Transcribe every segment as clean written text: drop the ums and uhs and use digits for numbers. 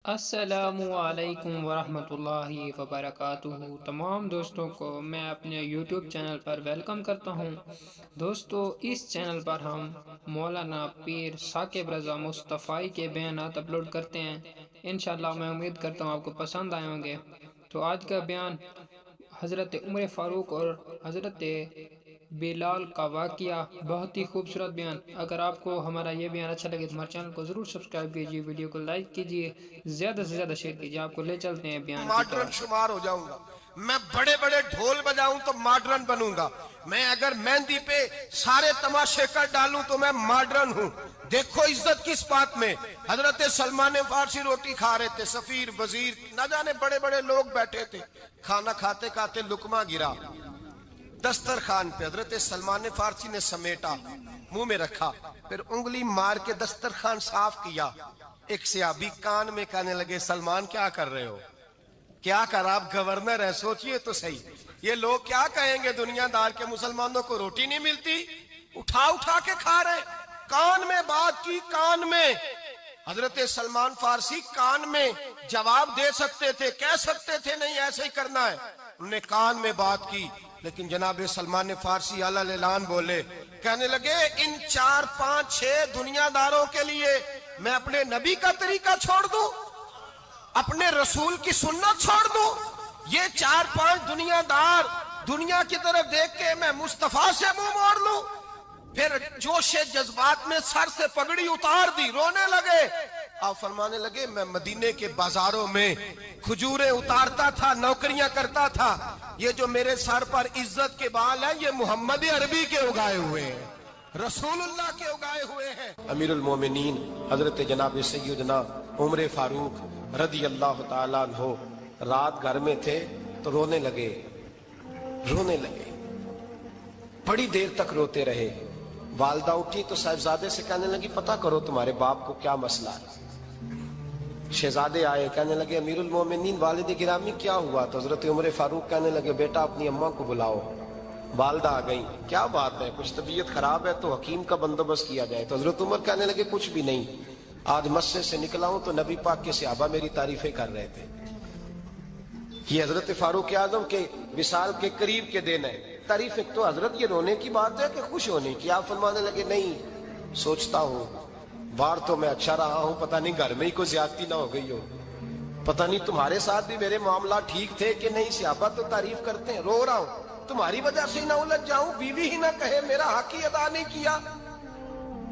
السلام علیکم ورحمۃ اللہ وبرکاتہ۔ تمام دوستوں کو میں اپنے یوٹیوب چینل پر ویلکم کرتا ہوں۔ دوستو، اس چینل پر ہم مولانا پیر ثاقب رضا مصطفی کے بیانات اپلوڈ کرتے ہیں۔ انشاءاللہ میں امید کرتا ہوں آپ کو پسند آئے ہوں گے۔ تو آج کا بیان حضرت عمر فاروق اور حضرت بلال کا واقعہ، بہت ہی خوبصورت بیان۔ اگر آپ کو ہمارا یہ بیان اچھا لگے تو ہمارے چینل کو ضرور سبسکرائب کیجیے، ویڈیو کو لائک کیجیے، زیادہ سے زیادہ شیئر کیجیے۔ آپ کو لے چلتے ہیں بیان کی ماڈرن طرف۔ شمار ہو جاؤں گا، میں بڑے بڑے ڈھول بجاؤں تو ماڈرن بنوں گا، میں اگر مہندی پہ سارے تماشے کر ڈالوں تو میں ماڈرن ہوں۔ دیکھو عزت کس بات میں، حضرت سلمان فارسی روٹی کھا رہے تھے، سفیر وزیر نہ جانے بڑے بڑے لوگ بیٹھے تھے، کھانا کھاتے کھاتے لقمہ گرا دسترخوان پہ، حضرت سلمان فارسی نے سمیٹا، منہ میں رکھا، پھر انگلی مار کے دسترخوان صاف کیا۔ ایک صحابی کان میں کہنے لگے، سلمان کیا کر رہے ہو؟ کیا کر، آپ گورنر ہیں، سوچئے تو صحیح، یہ لوگ کیا کہیں گے دنیا دار کے مسلمانوں کو روٹی نہیں ملتی، اٹھا اٹھا کے کھا رہے۔ کان میں بات کی، کان میں۔ حضرت سلمان فارسی کان میں جواب دے سکتے تھے، کہہ سکتے تھے نہیں ایسے ہی کرنا ہے، انہوں نے کان میں بات کی، لیکن جناب سلمان فارسی اعلیٰ اعلان بولے، کہنے لگے ان 4 5 6 دنیا داروں کے لیے میں اپنے نبی کا طریقہ چھوڑ دوں، اپنے رسول کی سنت چھوڑ دوں؟ یہ 4 5 دنیا دار دنیا کی طرف دیکھ کے میں مصطفیٰ سے منہ موڑ لوں؟ پھر جوش جذبات میں سر سے پگڑی اتار دی، رونے لگے۔ آپ فرمانے لگے، میں مدینے کے بازاروں میں کھجوریں اتارتا تھا، نوکریاں کرتا تھا، یہ جو میرے سر پر عزت کے بال ہیں یہ محمد عربی کے اگائے ہوئے ہیں، رسول اللہ کے اگائے ہوئے ہیں۔ امیر المومنین حضرت جناب سیدنا عمر فاروق رضی اللہ تعالیٰ عنہ رات گھر میں تھے تو رونے لگے، بڑی دیر تک روتے رہے۔ والدہ اٹھی تو صاحبزادے سے کہنے لگی، پتہ کرو تمہارے باپ کو کیا مسئلہ ہے۔ شہزادے آئے، کہنے لگے، امیر المومنین والد گرامی کیا ہوا؟ تو حضرت عمر فاروق کہنے لگے، بیٹا اپنی اماں کو بلاؤ۔ والدہ آ گئی، کیا بات ہے، کچھ طبیعت خراب ہے تو حکیم کا بندوبست کیا جائے۔ تو حضرت عمر کہنے لگے، کچھ بھی نہیں، آج مسجد سے نکلا ہوں تو نبی پاک کے صحابہ میری تعریفیں کر رہے تھے۔ یہ حضرت فاروق اعظم کے وصال کے قریب کے دن ہے۔ تعریف ایک تو حضرت یہ رونے کی بات ہے کہ خوش ہونے کی؟ آپ فرمانے لگے، نہیں، سوچتا ہوں باہر تو میں اچھا رہا ہوں، پتہ نہیں گھر میں ہی کوئی زیادتی نہ ہو گئی ہو، پتہ نہیں تمہارے ساتھ بھی میرے معاملات ٹھیک تھے کہ نہیں، صحابہ تو تعریف کرتے ہیں، رو رہا ہوں تمہاری وجہ سے نہ الجھ جاؤں، بیوی ہی نہ کہے میرا حق ہی ادا نہیں کیا۔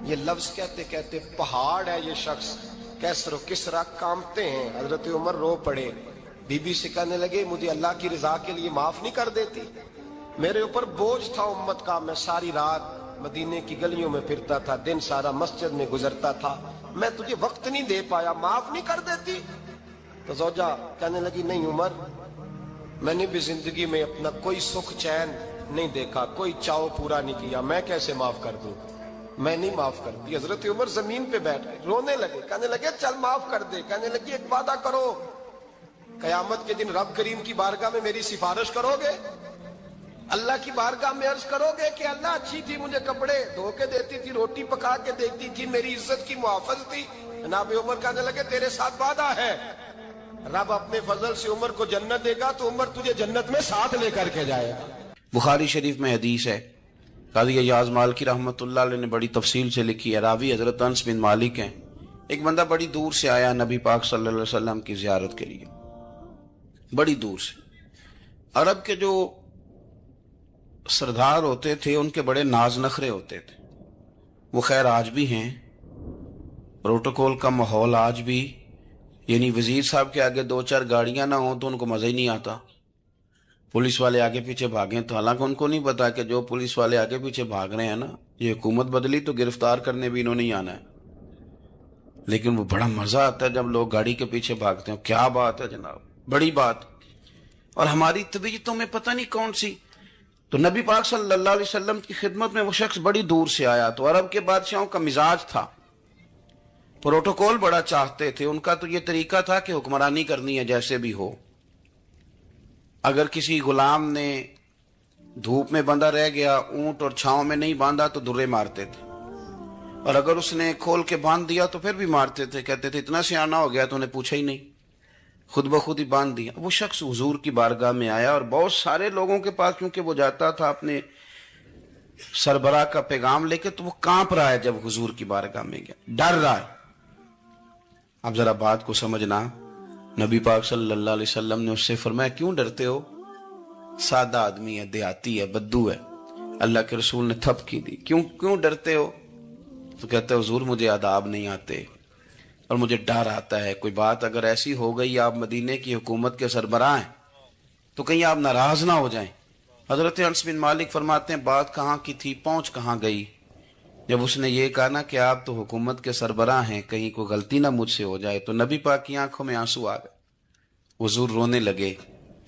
یہ لفظ کہتے کہتے پہاڑ ہے یہ شخص، کیسر و کسرا کامتے ہیں۔ حضرت عمر رو پڑے، بی بی سے کہنے لگے، مجھے اللہ کی رضا کے لیے معاف نہیں کر دیتی؟ میرے اوپر بوجھ تھا امت کا، میں ساری رات مدینے کی گلیوں میں پھرتا تھا، دن سارا مسجد میں گزرتا تھا، میں تجھے وقت نہیں دے پایا، معاف نہیں کر دیتی؟ تو زوجہ کہنے لگی، نہیں عمر، میں نے بھی زندگی میں اپنا کوئی سکھ چین نہیں دیکھا، کوئی چاؤ پورا نہیں کیا، میں کیسے معاف کر دوں؟ میں نہیں معاف کرتی۔ حضرت عمر زمین پہ بیٹھ گئے، رونے لگے، کہنے لگے، چل معاف کر دے۔ کہنے لگی، ایک وعدہ کرو، قیامت کے دن رب کریم کی بارگاہ میں میری سفارش کرو گے؟ اللہ کی بارگاہ میں عرض کرو گے کہ اللہ اچھی تھی، مجھے کپڑے دھو کے دیتی تھی، روٹی پکا کے دیتی تھی، میری عزت کی محافظ تھی؟ جناب عمر کہنے لگے، تیرے ساتھ وعدہ ہے، رب اپنے فضل سے عمر کو جنت دے گا تو عمر تجھے جنت میں ساتھ لے کر کے جائے گا۔ بخاری شریف میں حدیث ہے، قاضی ایاز مالکی رحمۃ اللہ علیہ نے بڑی تفصیل سے لکھی ہے، راوی حضرت انس بن مالک ہیں۔ ایک بندہ بڑی دور سے آیا نبی پاک صلی اللہ علیہ وسلم کی زیارت کے لیے، بڑی دور سے۔ عرب کے جو سردار ہوتے تھے ان کے بڑے ناز نخرے ہوتے تھے، وہ خیر آج بھی ہیں، پروٹوکول کا ماحول آج بھی، یعنی وزیر صاحب کے آگے 2 4 گاڑیاں نہ ہوں تو ان کو مزہ ہی نہیں آتا، پولیس والے آگے پیچھے بھاگیں تو، حالانکہ ان کو نہیں پتا کہ جو پولیس والے آگے پیچھے بھاگ رہے ہیں نا، یہ حکومت بدلی تو گرفتار کرنے بھی انہوں نے آنا ہے، لیکن وہ بڑا مزہ آتا ہے جب لوگ گاڑی کے پیچھے بھاگتے ہیں۔ کیا بات ہے جناب، بڑی بات۔ اور ہماری طبیعتوں میں پتہ نہیں کون سی، تو نبی پاک صلی اللہ علیہ وسلم کی خدمت میں وہ شخص بڑی دور سے آیا، تو عرب کے بادشاہوں کا مزاج تھا، پروٹوکول بڑا چاہتے تھے، ان کا تو یہ طریقہ تھا کہ حکمرانی کرنی ہے جیسے بھی ہو۔ اگر کسی غلام نے دھوپ میں بندھا رہ گیا، اونٹ اور چھاؤں میں نہیں باندھا تو درے مارتے تھے، اور اگر اس نے کھول کے باندھ دیا تو پھر بھی مارتے تھے، کہتے تھے اتنا سیانا ہو گیا تو انہیں پوچھا ہی نہیں، خود بخود ہی باندھ دیا۔ وہ شخص حضور کی بارگاہ میں آیا اور بہت سارے لوگوں کے پاس کیونکہ وہ جاتا تھا اپنے سربراہ کا پیغام لے کے، تو وہ کانپ رہا ہے جب حضور کی بارگاہ میں گیا، ڈر رہا ہے۔ اب ذرا بات کو سمجھنا، نبی پاک صلی اللہ علیہ وسلم نے اس سے فرمایا کیوں ڈرتے ہو؟ سادہ آدمی ہے، دیہاتی ہے، بدو ہے۔ اللہ کے رسول نے تھپ کی دی، کیوں ڈرتے ہو؟ تو کہتے ہیں حضور مجھے آداب نہیں آتے اور مجھے ڈر آتا ہے، کوئی بات اگر ایسی ہو گئی، آپ مدینے کی حکومت کے سربراہ ہیں، تو کہیں آپ ناراض نہ ہو جائیں۔ حضرت انس بن مالک فرماتے ہیں بات کہاں کی تھی، پہنچ کہاں گئی؟ جب اس نے یہ کہا نا کہ آپ تو حکومت کے سربراہ ہیں، کہیں کوئی غلطی نہ مجھ سے ہو جائے، تو نبی پاک کی آنکھوں میں آنسو آ گئے، حضور رونے لگے،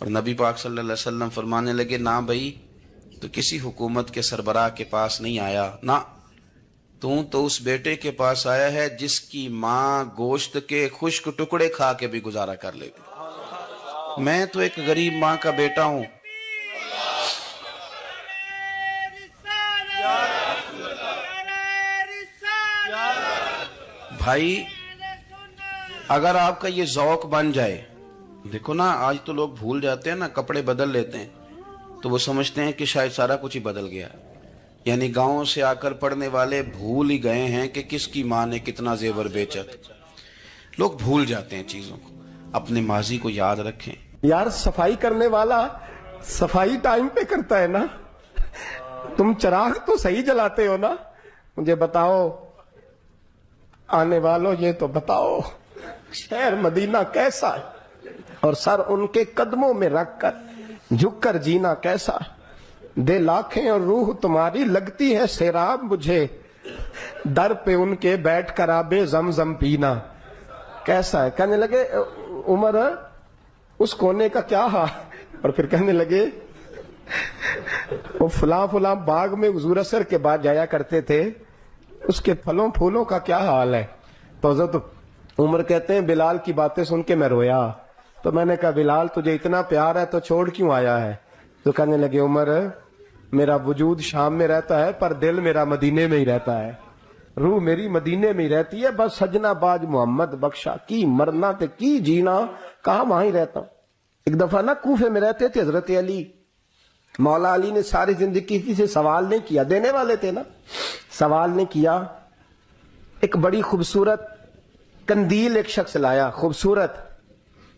اور نبی پاک صلی اللہ علیہ وسلم فرمانے لگے نہ بھائی، تو کسی حکومت کے سربراہ کے پاس نہیں آیا، نہ تو اس بیٹے کے پاس آیا ہے جس کی ماں گوشت کے خشک ٹکڑے کھا کے بھی گزارا کر لیتی۔ میں تو ایک غریب ماں کا بیٹا ہوں۔ بھائی اگر آپ کا یہ ذوق بن جائے، دیکھو نا آج تو لوگ بھول جاتے ہیں نا، کپڑے بدل لیتے ہیں تو وہ سمجھتے ہیں کہ شاید سارا کچھ ہی بدل گیا، یعنی گاؤں سے آ کر پڑھنے والے بھول ہی گئے ہیں کہ کس کی ماں نے کتنا زیور بیچا تھا۔ لوگ بھول جاتے ہیں چیزوں کو، اپنے ماضی کو یاد رکھیں۔ یار صفائی کرنے والا صفائی ٹائم پہ کرتا ہے نا، تم چراغ تو صحیح جلاتے ہو نا؟ مجھے بتاؤ آنے والوں، یہ تو بتاؤ شہر مدینہ کیسا ہے، اور سر ان کے قدموں میں رکھ کر جھک کر جینا کیسا؟ دل آنکھیں اور روح تمہاری لگتی ہے سیراب مجھے، در پہ ان کے بیٹھ کر آبے زمزم پینا کیسا ہے؟ کہنے لگے عمر اس کونے کا کیا حال، اور پھر کہنے لگے وہ فلاں باغ میں حضور عصر کے بعد جایا کرتے تھے، اس کے پھلوں پھولوں کا کیا حال ہے؟ تو حضرت عمر کہتے ہیں بلال کی باتیں سن کے میں رویا، تو میں نے کہا بلال تجھے اتنا پیار ہے تو چھوڑ کیوں آیا ہے؟ تو کہنے لگے عمر میرا وجود شام میں رہتا ہے پر دل میرا مدینے میں ہی رہتا ہے، روح میری مدینے میں ہی رہتی ہے، بس سجنا باج محمد بخشا کی مرنا تے کی جینا، کہاں وہاں ہی رہتا ہوں۔ ایک دفعہ نا کوفے میں رہتے تھے حضرت علی، مولا علی نے ساری زندگی کسی سے سوال نہیں کیا، دینے والے تھے نا، سوال نہیں کیا۔ ایک بڑی خوبصورت قندیل ایک شخص لایا، خوبصورت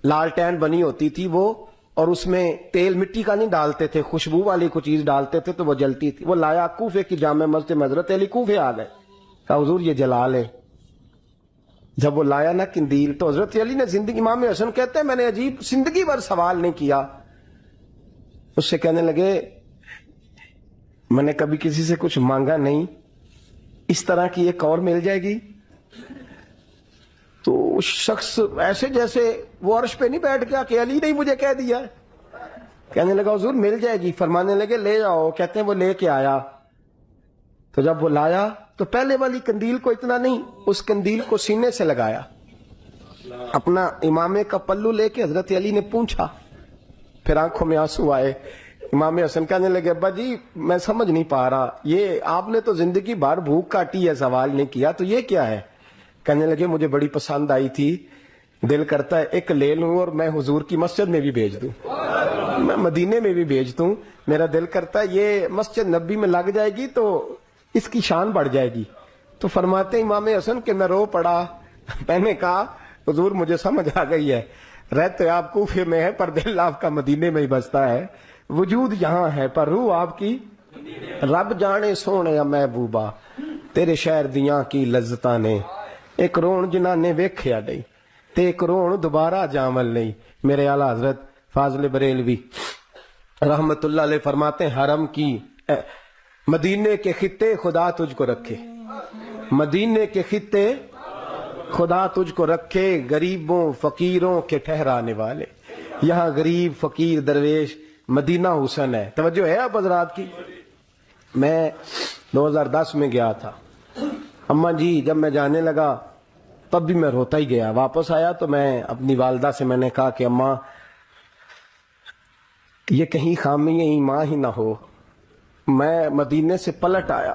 لالٹین بنی ہوتی تھی وہ، اور اس میں تیل مٹی کا نہیں ڈالتے تھے، خوشبو والی کوئی چیز ڈالتے تھے تو وہ جلتی تھی۔ وہ لایا کوفے کی جامع مسجد میں، حضرت علی کوفے آ گئے، کہا حضور یہ جلا لے۔ جب وہ لایا نا قندیل تو حضرت علی نے زندگی، امام حسن کہتے ہیں میں نے عجیب زندگی بھر سوال نہیں کیا۔ اس سے کہنے لگے میں نے کبھی کسی سے کچھ مانگا نہیں، اس طرح کی ایک اور مل جائے گی؟ تو اس شخص ایسے جیسے وہ عرش پہ نہیں بیٹھ گیا کہ علی نے مجھے کہہ دیا ہے، کہنے لگا حضور مل جائے گی، فرمانے لگے لے جاؤ، کہتے ہیں وہ لے کے آیا۔ تو جب وہ لایا تو پہلے والی قندیل کو اتنا نہیں، اس قندیل کو سینے سے لگایا، اپنا امامے کا پلو لے کے حضرت علی نے پوچھا، پھر آنکھوں میں آنسو آئے۔ امام حسن کہنے لگے ابا جی میں سمجھ نہیں پا رہا، یہ آپ نے تو زندگی بھر بھوک کاٹی ہے، سوال نہیں کیا، تو یہ کیا ہے؟ کہنے لگے مجھے بڑی پسند آئی تھی، دل کرتا ہے ایک لے لوں اور میں حضور کی مسجد میں بھی بھیج دوں، میں مدینے میں بھی بھیج دوں، میرا دل کرتا ہے یہ مسجد نبی میں لگ جائے گی تو اس کی شان بڑھ جائے گی۔ تو فرماتے ہیں امام حسن کہ میں رو پڑا، میں نے کہا حضور مجھے سمجھ آ گئی ہے، رہتے آپ کوفے میں ہے پر دل آپ کا مدینے میں ہی بستا ہے، وجود یہاں ہے پر روح آپ کی، رب جانے سونے یا محبوبہ تیرے شہر دیاں کی لذتاں نے، ایک رون جنہاں نے ویکھیا نہیں تے ایک رون دوبارہ جامل نہیں۔ میرے اعلیٰ حضرت فاضل بریلوی رحمت اللہ علیہ فرماتے ہیں حرم کی مدینے کے خطے خدا تجھ کو رکھے، مدینے کے خطے خدا تجھ کو رکھے، غریبوں فقیروں کے ٹھہرانے والے، یہاں غریب فقیر درویش مدینہ حسن ہے۔ توجہ ہے آپ حضرات کی؟ میں 2010 میں گیا تھا، اماں جی جب میں جانے لگا تب بھی میں روتا ہی گیا، واپس آیا تو میں اپنی والدہ سے میں نے کہا کہ اماں یہ کہیں خامی ایمان ہی نہ ہو، میں مدینے سے پلٹ آیا،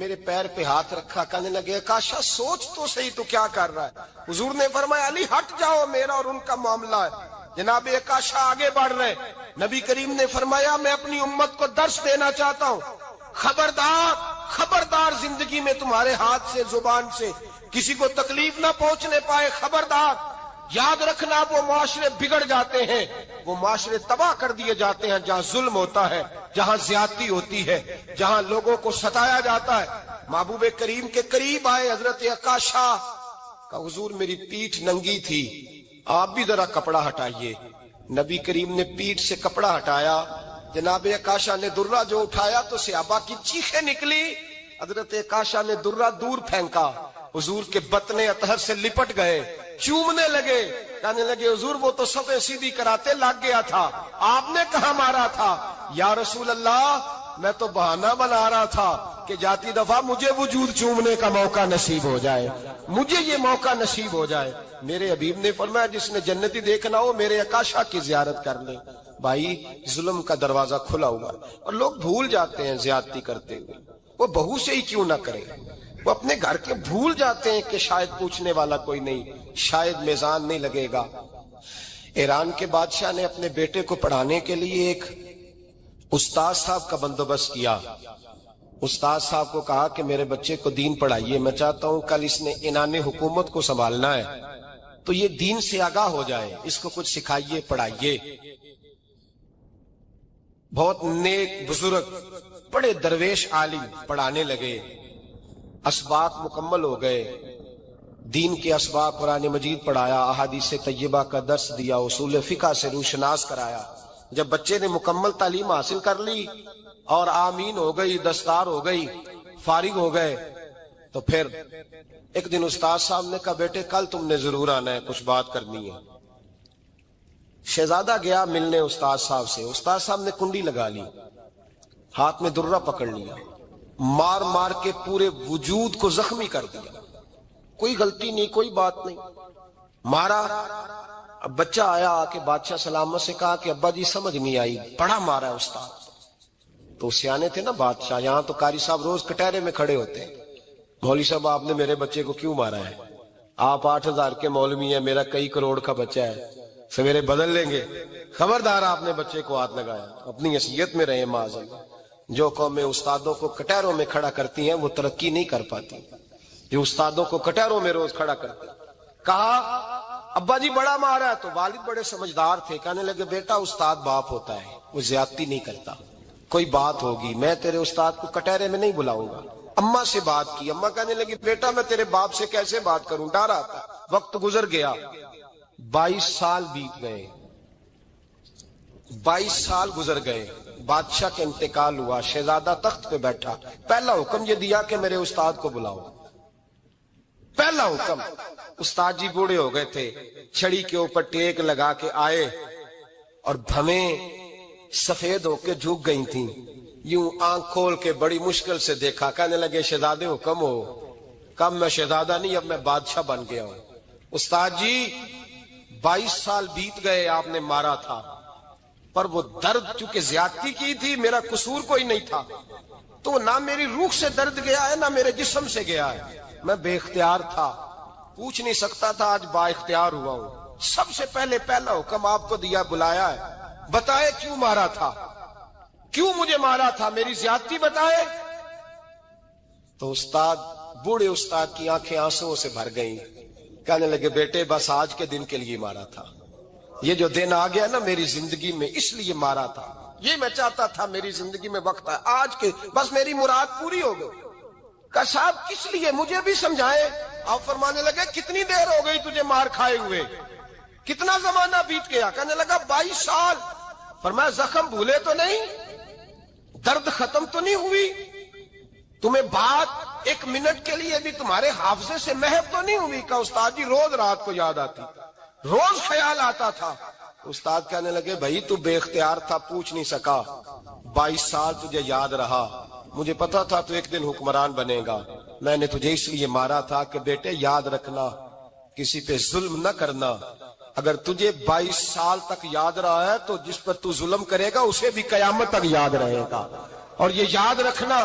میرے پیر پہ ہاتھ رکھا, کہنے لگے کاشا سوچ تو صحیح تو کیا کر رہا ہے. حضور نے فرمایا علی ہٹ جاؤ, میرا اور ان کا معاملہ ہے. جناب کاشا آگے بڑھ رہے. نبی کریم نے فرمایا میں اپنی امت کو درس دینا چاہتا ہوں, خبردار خبردار زندگی میں تمہارے ہاتھ سے زبان سے کسی کو تکلیف نہ پہنچنے پائے, خبردار. یاد رکھنا وہ معاشرے بگڑ جاتے ہیں, وہ معاشرے تباہ کر دیے جاتے ہیں جہاں ظلم ہوتا ہے, جہاں زیادتی ہوتی ہے, جہاں لوگوں کو ستایا جاتا ہے. محبوب کریم کے قریب آئے حضرت عکاشہ کا, حضور میری پیٹھ ننگی تھی, آپ بھی ذرا کپڑا ہٹائیے. نبی کریم نے پیٹھ سے کپڑا ہٹایا. جناب عکاشہ نے درہ جو اٹھایا تو صحابہ کی چیخیں نکلی. حضرت عکاشہ نے درہ دور پھینکا, حضور کے بطن اطہر سے لپٹ گئے, چومنے لگے, کہنے لگے حضور وہ تو صفیں سیدھی کراتے لگ گیا تھا, آپ نے کہاں مارا تھا. یا رسول اللہ میں تو بہانہ بنا رہا تھا کہ جاتی دفعہ مجھے وجود چومنے کا موقع نصیب ہو جائے, مجھے یہ موقع نصیب ہو جائے. میرے حبیب نے فرمایا جس نے جنتی دیکھنا ہو میرے عکاشہ کی زیارت کر لے. بھائی ظلم کا دروازہ کھلا ہوا اور لوگ بھول جاتے ہیں زیادتی کرتے ہوئے. وہ بہو سے ہی کیوں نہ کرے, وہ اپنے گھر کے بھول جاتے ہیں کہ شاید پوچھنے والا کوئی نہیں, شاید میزان نہیں لگے گا. ایران کے بادشاہ نے اپنے بیٹے کو پڑھانے کے لیے ایک استاد صاحب کا بندوبست کیا. استاد صاحب کو کہا کہ میرے بچے کو دین پڑھائیے, میں چاہتا ہوں کل اس نے انان حکومت کو سنبھالنا ہے تو یہ دین سے آگاہ ہو جائے, اس کو کچھ سکھائیے پڑھائیے. بہت نیک بزرگ بڑے درویش عالم پڑھانے لگے. اسباق مکمل ہو گئے, دین کے اسباق قرآن مجید پڑھایا, احادیث طیبہ کا درس دیا, اصول فقہ سے روشناس کرایا. جب بچے نے مکمل تعلیم حاصل کر لی اور آمین ہو گئی, دستار ہو گئی, فارغ ہو گئے, تو پھر ایک دن استاد صاحب نے کہا بیٹے کل تم نے ضرور آنا ہے, کچھ بات کرنی ہے. شہزادہ گیا ملنے استاد صاحب سے. استاد صاحب نے کنڈی لگا لی, ہاتھ میں درہ پکڑ لیا, مار مار کے پورے وجود کو زخمی کر دیا. کوئی غلطی نہیں, کوئی بات نہیں, مارا. اب بچہ آیا آ کے بادشاہ سلامت سے کہا کہ ابا جی سمجھ نہیں آئی, بڑا مارا ہے استاد. تو سیانے تھے نا بادشاہ, یہاں تو قاری صاحب روز کٹہرے میں کھڑے ہوتے ہیں, مولوی صاحب آپ نے میرے بچے کو کیوں مارا ہے, آپ 8,000 کے مولوی ہیں, میرا کئی کروڑ کا بچہ ہے, سویرے بدل لیں گے. خبردار آپ نے بچے کو ہاتھ لگایا, اپنی حیثیت میں رہے معاذاللہ. جو قومیں استادوں کو کٹہروں میں کھڑا کرتی ہیں وہ ترقی نہیں کر پاتی. جو استادوں کو کٹہروں میں روز کھڑا کرتے ہیں. کہا ابا جی بڑا مارا ہے. تو والد بڑے سمجھدار تھے, کہنے لگے بیٹا استاد باپ ہوتا ہے, وہ زیادتی نہیں کرتا, کوئی بات ہوگی, میں تیرے استاد کو کٹہرے میں نہیں بلاؤں گا. اماں سے بات کی, اماں کہنے لگی بیٹا میں تیرے باپ سے کیسے بات کروں, ڈر آتا. وقت گزر گیا, 22 سال بیت گئے, 22 سال گزر گئے. بادشاہ کا انتقال ہوا, شہزادہ تخت پہ بیٹھا. پہلا حکم یہ دیا کہ میرے استاد کو بلاؤ, پہلا حکم. استاد جی بوڑھے ہو گئے تھے, چھڑی کے اوپر ٹیک لگا کے آئے اور بھمیں سفید ہو کے جھک گئی تھیں. یوں آنکھ کھول کے بڑی مشکل سے دیکھا, کہنے لگے شہزادے حکم ہو. کم میں شہزادہ نہیں, اب میں بادشاہ بن گیا ہوں. استاد جی 22 سال بیت گئے, آپ نے مارا تھا, پر وہ درد چونکہ زیادتی کی تھی, میرا قصور کوئی نہیں تھا, تو نہ میری روح سے درد گیا ہے نہ میرے جسم سے گیا ہے. میں بے اختیار تھا, پوچھ نہیں سکتا تھا, آج با اختیار ہوا ہوں. سب سے پہلے پہلا حکم آپ کو دیا, بلایا ہے, بتائے کیوں مارا تھا, کیوں مجھے مارا تھا, میری زیادتی بتائے. تو استاد, بوڑھے استاد کی آنکھیں آنسوؤں سے بھر گئیں. کہنے لگے بیٹے بس آج کے دن کے لیے مارا تھا, یہ جو دن آ گیا نا میری زندگی میں اس لیے مارا تھا, یہ میں چاہتا تھا میری زندگی میں وقت ہے, آج کے بس میری مراد پوری ہو گئی. کہ صاحب کس لیے, مجھے بھی سمجھائے. آپ فرمانے لگے کتنی دیر ہو گئی تجھے مار کھائے ہوئے, کتنا زمانہ بیت گیا. کہنے لگا 22 سال. فرمایا زخم بھولے تو نہیں, درد ختم تو نہیں ہوئی, تمہیں بات 1 منٹ کے لیے بھی تمہارے حافظے سے محو تو نہیں ہوئی. کہ استاد جی روز رات کو یاد آتی, روز خیال آتا تھا. استاد کہنے لگے بھائی تو بے اختیار تھا, پوچھ نہیں سکا, 22 سال تجھے یاد رہا, مجھے پتا تھا تو ایک دن حکمران بنے گا. میں نے تجھے اس لیے مارا تھا کہ بیٹے یاد رکھنا, کسی پہ ظلم نہ کرنا. اگر تجھے 22 سال تک یاد رہا ہے تو جس پر تو ظلم کرے گا اسے بھی قیامت تک یاد رہے گا. اور یہ یاد رکھنا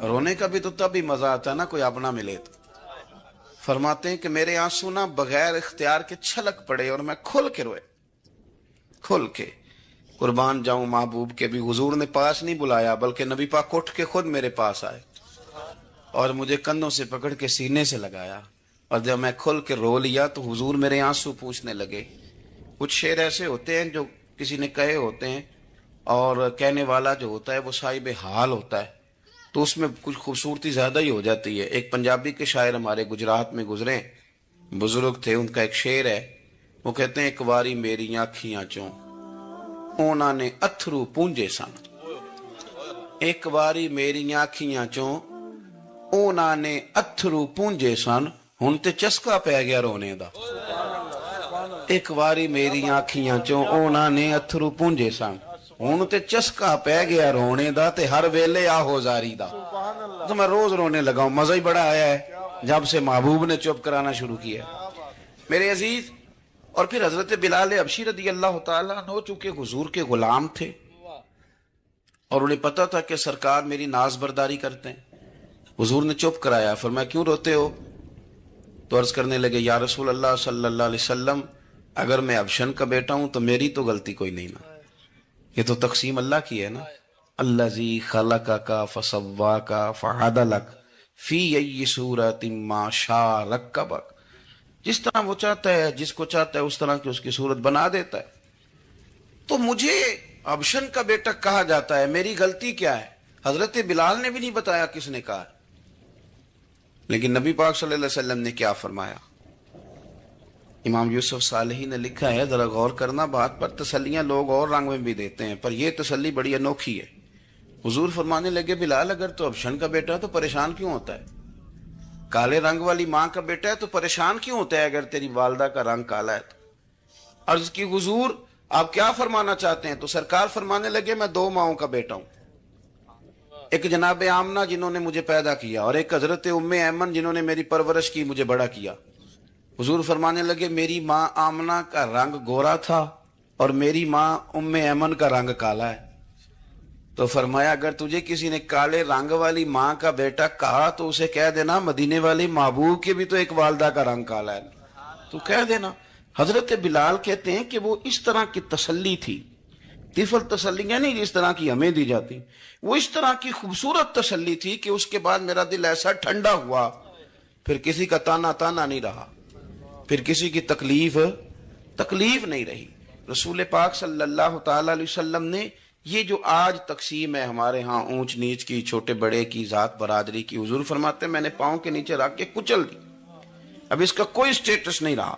رونے کا بھی تو تب ہی مزہ آتا ہے نا کوئی اپنا ملے تو. فرماتے ہیں کہ میرے آنسو نا بغیر اختیار کے چھلک پڑے اور میں کھل کے روئے, کھل کے. قربان جاؤں محبوب کے بھی حضور نے پاس نہیں بلایا بلکہ نبی پاک اٹھ کے خود میرے پاس آئے اور مجھے کندھوں سے پکڑ کے سینے سے لگایا, اور جب میں کھل کے رو لیا تو حضور میرے آنسو پوچھنے لگے. کچھ شعر ایسے ہوتے ہیں جو کسی نے کہے ہوتے ہیں اور کہنے والا جو ہوتا ہے وہ صاحب حال ہوتا ہے, تو اس میں کچھ خوبصورتی زیادہ ہی ہو جاتی ہے. ایک پنجابی کے شاعر ہمارے گجرات میں گزرے, بزرگ تھے, ان کا ایک شعر ہے, وہ کہتے ہیں ایک باری میری آنکھیاں چوں اونا نے اتھرو پونجے سن, ایک باری میری آنکھیاں چوں اونا نے اتھرو پونجے سن, ہن تے چسکا پہ گیا رونے دا. ایک باری میری آنکھیاں چوں اونا نے اتھرو پونجے سن, ہن تے چسکا پہ گیا رونے دا, تے ہر ویلے آہو زاری دا. تو میں روز رونے لگا ہوں, مزہ ہی بڑا آیا ہے جب سے محبوب نے چپ کرانا شروع کیا میرے عزیز. اور پھر حضرت بلال حبشی رضی اللہ تعالیٰ عنہ چونکہ حضور کے غلام تھے اور انہیں پتا تھا کہ سرکار میری ناز برداری کرتے ہیں, حضور نے چپ کرایا. فرمایا کیوں روتے ہو؟ تو عرض کرنے لگے یا رسول اللہ صلی اللہ علیہ وسلم, اگر میں ابشن کا بیٹا ہوں تو میری تو غلطی کوئی نہیں نا, یہ تو تقسیم اللہ کی ہے نا. الذی خلقک فسواک فعدلک فی ای صورت ما شاء رکبک, جس طرح وہ چاہتا ہے جس کو چاہتا ہے اس طرح کی اس کی صورت بنا دیتا ہے. تو مجھے ابشن کا بیٹا کہا جاتا ہے, میری غلطی کیا ہے؟ حضرت بلال نے بھی نہیں بتایا کس نے کہا, لیکن نبی پاک صلی اللہ علیہ وسلم نے کیا فرمایا. امام یوسف صالحی نے لکھا ہے, ذرا غور کرنا بات پر, تسلیاں لوگ اور رنگ میں بھی دیتے ہیں پر یہ تسلی بڑی انوکھی ہے. حضور فرمانے لگے بلال اگر تو ابشن کا بیٹا ہے تو پریشان کیوں ہوتا ہے؟ کالے رنگ والی ماں کا بیٹا ہے تو پریشان کیوں ہوتا ہے اگر تیری والدہ کا رنگ کالا ہے تو؟ عرض کی حضور آپ کیا فرمانا چاہتے ہیں؟ تو سرکار فرمانے لگے میں دو ماؤں کا بیٹا ہوں, ایک جناب آمنہ جنہوں نے مجھے پیدا کیا اور ایک حضرت ام ایمن جنہوں نے میری پرورش کی, مجھے بڑا کیا. حضور فرمانے لگے میری ماں آمنہ کا رنگ گورا تھا اور میری ماں ام ایمن کا رنگ کالا ہے. تو فرمایا اگر تجھے کسی نے کالے رنگ والی ماں کا بیٹا کہا تو اسے کہہ دینا مدینے والے محبوب کے بھی تو ایک والدہ کا رنگ کالا ہے, تو کہہ دینا. حضرت بلال کہتے ہیں کہ وہ اس طرح کی تسلی تھی, طفل تسلیاں نہیں جس طرح کی ہمیں دی جاتی, وہ اس طرح کی خوبصورت تسلی تھی کہ اس کے بعد میرا دل ایسا ٹھنڈا ہوا, پھر کسی کا تانا نہیں رہا, پھر کسی کی تکلیف نہیں رہی. رسول پاک صلی اللہ تعالی علیہ وسلم نے یہ جو آج تقسیم ہے ہمارے ہاں اونچ نیچ کی, چھوٹے بڑے کی, ذات برادری کی, حضور فرماتے ہیں میں نے پاؤں کے نیچے رکھ کے کچل دی, اب اس کا کوئی سٹیٹس نہیں رہا,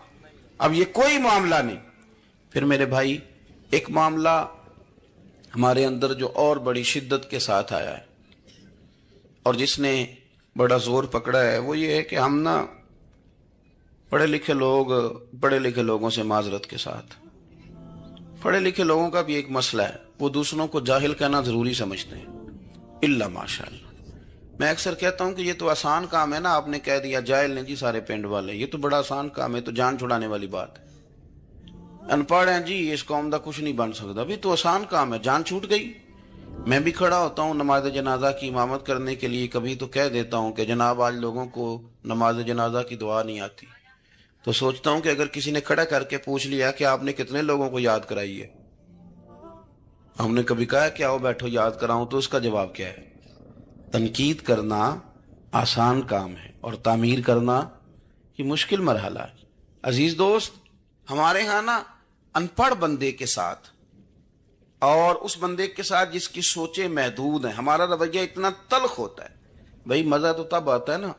اب یہ کوئی معاملہ نہیں. پھر میرے بھائی ایک معاملہ ہمارے اندر جو اور بڑی شدت کے ساتھ آیا ہے اور جس نے بڑا زور پکڑا ہے وہ یہ ہے کہ ہم نا پڑھے لکھے لوگوں سے معذرت کے ساتھ, پڑھے لکھے لوگوں کا بھی ایک مسئلہ ہے, وہ دوسروں کو جاہل کہنا ضروری سمجھتے ہیں, الا ماشاء اللہ. میں اکثر کہتا ہوں کہ یہ تو آسان کام ہے نا, آپ نے کہہ دیا جاہل نہیں جی سارے پنڈ والے, یہ تو بڑا آسان کام ہے, تو جان چھڑانے والی بات ہے. ان پڑھ ہیں جی اس قوم دا کچھ نہیں بن سکتا, بھی تو آسان کام ہے, جان چھوٹ گئی. میں بھی کھڑا ہوتا ہوں نماز جنازہ کی امامت کرنے کے لیے, کبھی تو کہہ دیتا ہوں کہ جناب آج لوگوں کو نماز جنازہ کی دعا نہیں آتی, تو سوچتا ہوں کہ اگر کسی نے کھڑا کر کے پوچھ لیا کہ آپ نے کتنے لوگوں کو یاد کرائی ہے, ہم نے کبھی کہا کہ آؤ بیٹھو یاد کراؤں, تو اس کا جواب کیا ہے؟ تنقید کرنا آسان کام ہے اور تعمیر کرنا یہ مشکل مرحلہ ہے. عزیز دوست, ہمارے ہاں نا ان پڑھ بندے کے ساتھ اور اس بندے کے ساتھ جس کی سوچیں محدود ہیں ہمارا رویہ اتنا تلخ ہوتا ہے. بھائی مزہ تو تب آتا ہے نا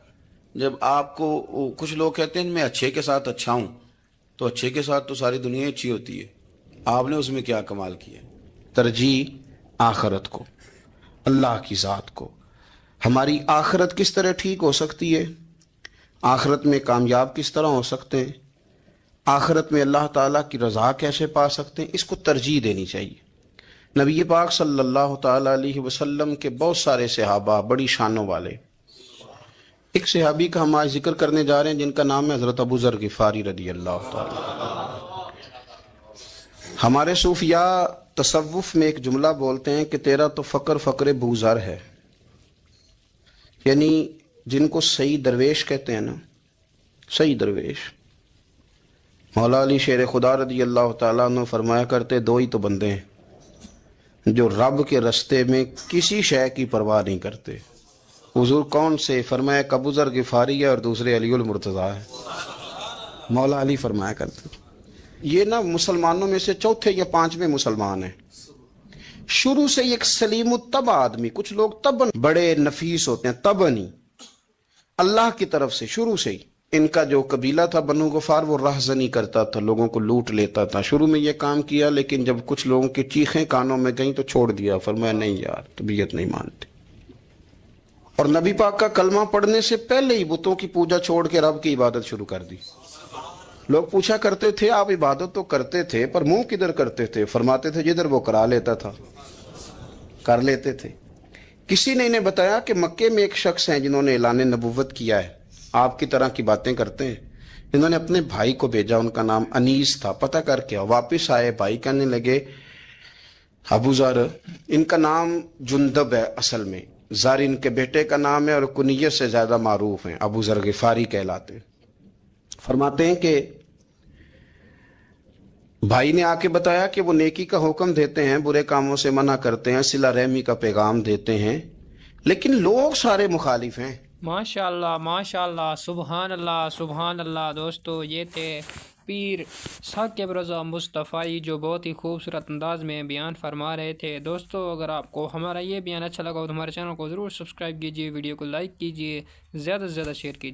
جب آپ کو, کچھ لوگ کہتے ہیں میں اچھے کے ساتھ اچھا ہوں, تو اچھے کے ساتھ تو ساری دنیا اچھی ہوتی ہے, آپ نے اس میں کیا کمال کیا؟ ترجیح آخرت کو, اللہ کی ذات کو. ہماری آخرت کس طرح ٹھیک ہو سکتی ہے, آخرت میں کامیاب کس طرح ہو سکتے ہیں, آخرت میں اللہ تعالیٰ کی رضا کیسے پا سکتے ہیں, اس کو ترجیح دینی چاہیے. نبی پاک صلی اللہ تعالیٰ علیہ وسلم کے بہت سارے صحابہ بڑی شانوں والے, ایک صحابی کا ہم آج ذکر کرنے جا رہے ہیں جن کا نام ہے حضرت ابو ذر غفاری رضی اللہ تعالیٰ. ہمارے صوفیاء تصوف میں ایک جملہ بولتے ہیں کہ تیرا تو فقر بو ذر ہے, یعنی جن کو صحیح درویش کہتے ہیں نا، صحیح درویش، مولا علی شیر خدا رضی اللہ تعالیٰ عنہ فرمایا کرتے دو ہی تو بندے ہیں جو رب کے رستے میں کسی شے کی پرواہ نہیں کرتے۔ حضور کون سے؟ فرمایا ایک ابو ذر غفاری ہے اور دوسرے علی المرتضیٰ ہے۔ مولا علی فرمایا کرتے یہ نا مسلمانوں میں سے چوتھے یا پانچویں مسلمان ہیں۔ شروع سے ایک سلیم الطبع آدمی، کچھ لوگ طبعاً بڑے نفیس ہوتے ہیں، طبعاً ہی اللہ کی طرف سے شروع سے ہی۔ ان کا جو قبیلہ تھا بنو غفار وہ رہزنی کرتا تھا، لوگوں کو لوٹ لیتا تھا۔ شروع میں یہ کام کیا، لیکن جب کچھ لوگوں کی چیخیں کانوں میں گئیں تو چھوڑ دیا، فرمایا نہیں یار طبیعت نہیں مانتی۔ اور نبی پاک کا کلمہ پڑھنے سے پہلے ہی بتوں کی پوجا چھوڑ کے رب کی عبادت شروع کر دی۔ لوگ پوچھا کرتے تھے آپ عبادت تو کرتے تھے پر منہ کدھر کرتے تھے؟ فرماتے تھے جدھر وہ کرا لیتا تھا کر لیتے تھے۔ کسی نے انہیں بتایا کہ مکے میں ایک شخص ہیں جنہوں نے اعلان نبوت کیا ہے، آپ کی طرح کی باتیں کرتے ہیں۔ انہوں نے اپنے بھائی کو بھیجا، ان کا نام انیس تھا، پتہ کر کے واپس آئے، بھائی کہنے لگے ابو ذر، ان کا نام جندب ہے، اصل میں ذر ان کے بیٹے کا نام ہے اور کنیت سے زیادہ معروف ہیں، ابو ذر غفاری کہلاتے۔ فرماتے ہیں کہ بھائی نے آ کے بتایا کہ وہ نیکی کا حکم دیتے ہیں، برے کاموں سے منع کرتے ہیں، صلہ رحمی کا پیغام دیتے ہیں، لیکن لوگ سارے مخالف ہیں۔ ماشاء اللہ ماشاء اللہ، سبحان اللہ سبحان اللہ۔ دوستو یہ تھے پیر ثاقب رضا مصطفی جو بہت ہی خوبصورت انداز میں بیان فرما رہے تھے۔ دوستو اگر آپ کو ہمارا یہ بیان اچھا لگا تو ہمارے چینل کو ضرور سبسکرائب کیجیے، ویڈیو کو لائک کیجیے، زیادہ سے زیادہ شیئر کیجیے۔